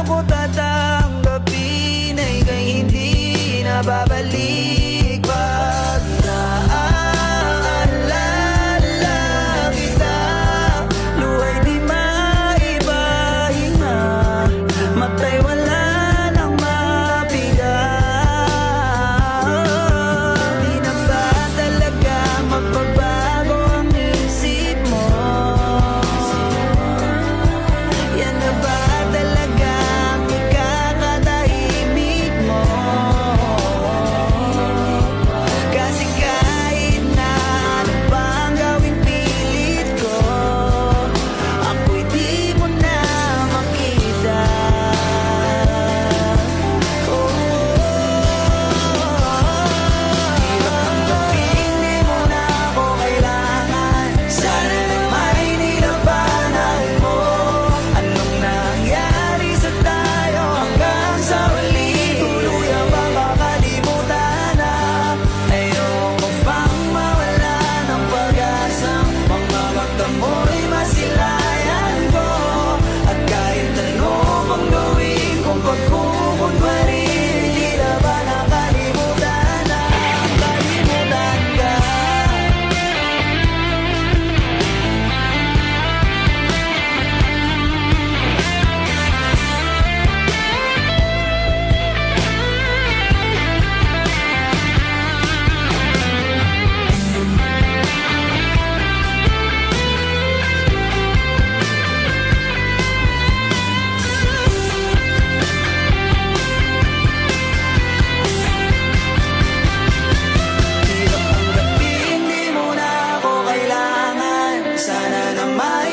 ako tatanggapin ay kay hindi na babalik. Pag naaalala kita, luhay di maipahinga, matay wala nang mapiga. Di na ba talaga magbabago ang isip mo? Yan na ba talaga ang ikakatahimik mo? Kasi kahit na ano pang gawing pilit ko, ako'y di mo na makita. Hirap tanggapin, di mo na ako kailangan. Sana naman nilabanan mo. Anong nangyari sa tayo hanggang sa huli? Tuluyan bang kakalimutan na? Ayoko pang mawala ng pag-asa. Mga mata mo'y masilayan ko. At kahit ano mang gawin kong pagkukunwari, hindi na ba nakalimutan na kalimutan ka? Hirap tanggapin, di mo na ako kailangan. Sana naman